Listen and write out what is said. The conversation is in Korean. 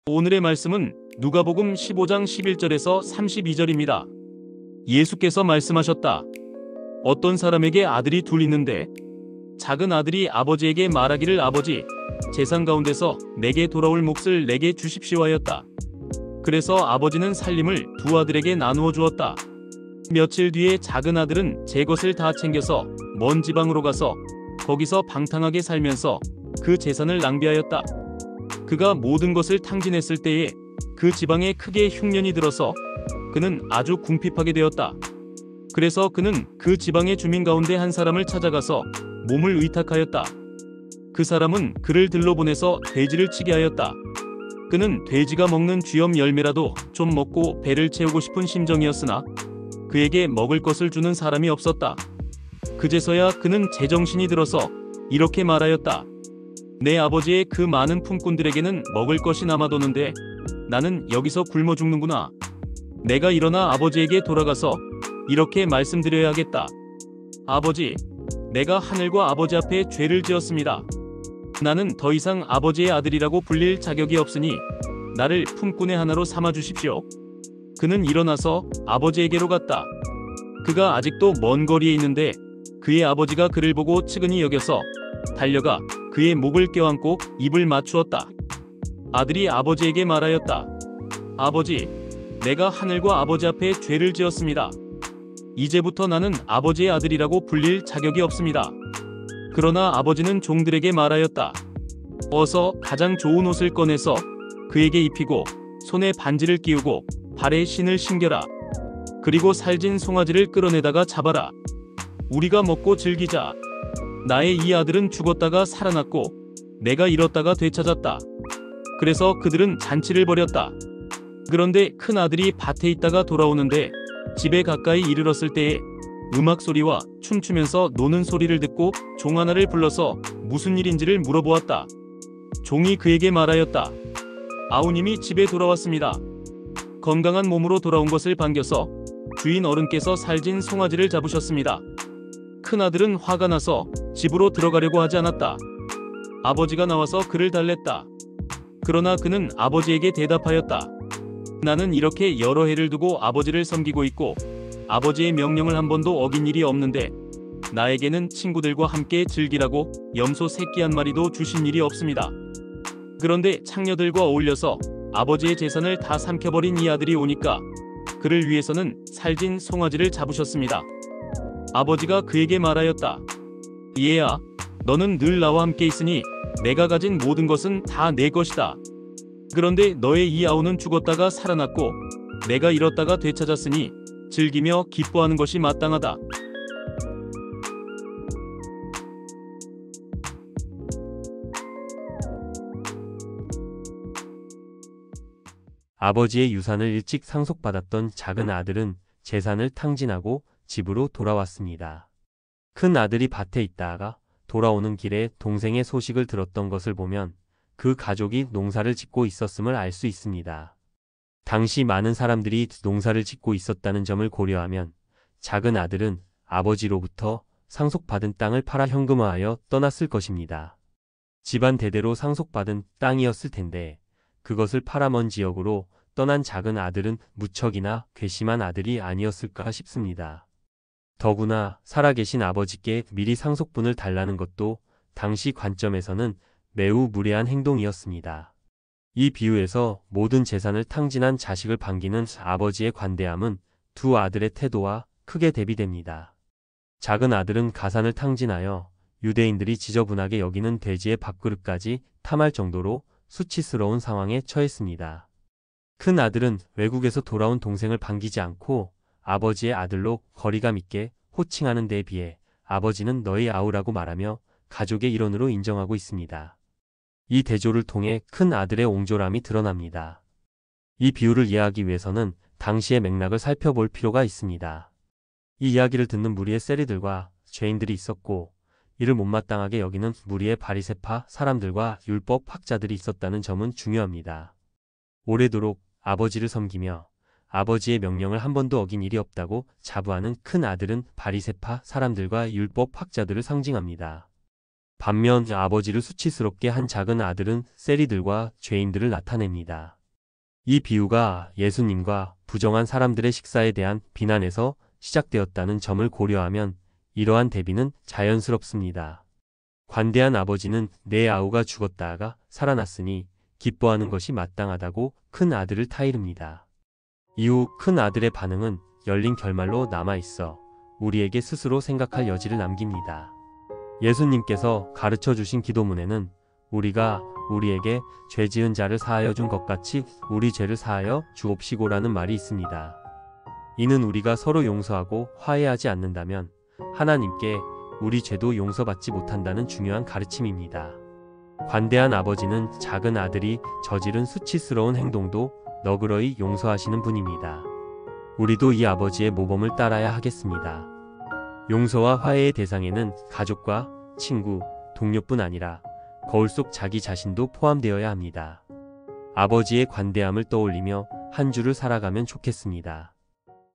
오늘의 말씀은 누가복음 15장 11절에서 32절입니다. 예수께서 말씀하셨다. 어떤 사람에게 아들이 둘 있는데 작은 아들이 아버지에게 말하기를 아버지, 재산 가운데서 내게 돌아올 몫을 내게 주십시오 하였다. 그래서 아버지는 살림을 두 아들에게 나누어 주었다. 며칠 뒤에 작은 아들은 제 것을 다 챙겨서 먼 지방으로 가서 거기서 방탕하게 살면서 그 재산을 낭비하였다. 그가 모든 것을 탕진했을 때에 그 지방에 크게 흉년이 들어서 그는 아주 궁핍하게 되었다. 그래서 그는 그 지방의 주민 가운데 한 사람을 찾아가서 몸을 의탁하였다. 그 사람은 그를 들러보내서 돼지를 치게 하였다. 그는 돼지가 먹는 쥐염 열매라도 좀 먹고 배를 채우고 싶은 심정이었으나 그에게 먹을 것을 주는 사람이 없었다. 그제서야 그는 제정신이 들어서 이렇게 말하였다. 내 아버지의 그 많은 품꾼들에게는 먹을 것이 남아도는데 나는 여기서 굶어 죽는구나. 내가 일어나 아버지에게 돌아가서 이렇게 말씀드려야겠다. 아버지, 내가 하늘과 아버지 앞에 죄를 지었습니다. 나는 더 이상 아버지의 아들이라고 불릴 자격이 없으니 나를 품꾼의 하나로 삼아 주십시오. 그는 일어나서 아버지에게로 갔다. 그가 아직도 먼 거리에 있는데 그의 아버지가 그를 보고 측은히 여겨서 달려가 그의 목을 껴안고 입을 맞추었다. 아들이 아버지에게 말하였다. 아버지, 내가 하늘과 아버지 앞에 죄를 지었습니다. 이제부터 나는 아버지의 아들이라고 불릴 자격이 없습니다. 그러나 아버지는 종들에게 말하였다. 어서 가장 좋은 옷을 꺼내서 그에게 입히고 손에 반지를 끼우고 발에 신을 신겨라. 그리고 살진 송아지를 끌어내다가 잡아라. 우리가 먹고 즐기자. 나의 이 아들은 죽었다가 살아났고 내가 잃었다가 되찾았다. 그래서 그들은 잔치를 벌였다. 그런데 큰 아들이 밭에 있다가 돌아오는데 집에 가까이 이르렀을 때에 음악 소리와 춤추면서 노는 소리를 듣고 종 하나를 불러서 무슨 일인지를 물어보았다. 종이 그에게 말하였다. 아우님이 집에 돌아왔습니다. 건강한 몸으로 돌아온 것을 반겨서 주인 어른께서 살진 송아지를 잡으셨습니다. 큰아들은 화가 나서 집으로 들어가려고 하지 않았다. 아버지가 나와서 그를 달랬다. 그러나 그는 아버지에게 대답하였다. 나는 이렇게 여러 해를 두고 아버지를 섬기고 있고 아버지의 명령을 한 번도 어긴 일이 없는데 나에게는 친구들과 함께 즐기라고 염소 새끼 한 마리도 주신 일이 없습니다. 그런데 창녀들과 어울려서 아버지의 재산을 다 삼켜버린 이 아들이 오니까 그를 위해서는 살진 송아지를 잡으셨습니다. 아버지가 그에게 말하였다. 얘야, 너는 늘 나와 함께 있으니 내가 가진 모든 것은 다 내 것이다. 그런데 너의 이 아우는 죽었다가 살아났고 내가 잃었다가 되찾았으니 즐기며 기뻐하는 것이 마땅하다. 아버지의 유산을 일찍 상속받았던 작은 아들은 재산을 탕진하고 집으로 돌아왔습니다. 큰 아들이 밭에 있다가 돌아오는 길에 동생의 소식을 들었던 것을 보면 그 가족이 농사를 짓고 있었음을 알 수 있습니다. 당시 많은 사람들이 농사를 짓고 있었다는 점을 고려하면 작은 아들은 아버지로부터 상속받은 땅을 팔아 현금화하여 떠났을 것입니다. 집안 대대로 상속받은 땅이었을 텐데 그것을 팔아 먼 지역으로 떠난 작은 아들은 무척이나 괘씸한 아들이 아니었을까 싶습니다. 더구나 살아계신 아버지께 미리 상속분을 달라는 것도 당시 관점에서는 매우 무례한 행동이었습니다. 이 비유에서 모든 재산을 탕진한 자식을 반기는 아버지의 관대함은 두 아들의 태도와 크게 대비됩니다. 작은 아들은 가산을 탕진하여 유대인들이 지저분하게 여기는 돼지의 밥그릇까지 탐할 정도로 수치스러운 상황에 처했습니다. 큰 아들은 외국에서 돌아온 동생을 반기지 않고 아버지의 아들로 거리감 있게 호칭하는 데에 비해 아버지는 너희 아우라고 말하며 가족의 일원으로 인정하고 있습니다. 이 대조를 통해 큰 아들의 옹졸함이 드러납니다. 이 비유를 이해하기 위해서는 당시의 맥락을 살펴볼 필요가 있습니다. 이 이야기를 듣는 무리의 세리들과 죄인들이 있었고 이를 못마땅하게 여기는 무리의 바리새파 사람들과 율법 학자들이 있었다는 점은 중요합니다. 오래도록 아버지를 섬기며 아버지의 명령을 한 번도 어긴 일이 없다고 자부하는 큰 아들은 바리새파 사람들과 율법 학자들을 상징합니다. 반면 아버지를 수치스럽게 한 작은 아들은 세리들과 죄인들을 나타냅니다. 이 비유가 예수님과 부정한 사람들의 식사에 대한 비난에서 시작되었다는 점을 고려하면 이러한 대비는 자연스럽습니다. 관대한 아버지는 내 아우가 죽었다가 살아났으니 기뻐하는 것이 마땅하다고 큰 아들을 타이릅니다. 이후 큰 아들의 반응은 열린 결말로 남아있어 우리에게 스스로 생각할 여지를 남깁니다. 예수님께서 가르쳐 주신 기도문에는 우리가 우리에게 죄 지은 자를 사하여 준 것 같이 우리 죄를 사하여 주옵시고라는 말이 있습니다. 이는 우리가 서로 용서하고 화해하지 않는다면 하나님께 우리 죄도 용서받지 못한다는 중요한 가르침입니다. 관대한 아버지는 작은 아들이 저지른 수치스러운 행동도 너그러이 용서하시는 분입니다. 우리도 이 아버지의 모범을 따라야 하겠습니다. 용서와 화해의 대상에는 가족과 친구, 동료뿐 아니라 거울 속 자기 자신도 포함되어야 합니다. 아버지의 관대함을 떠올리며 한 주를 살아가면 좋겠습니다.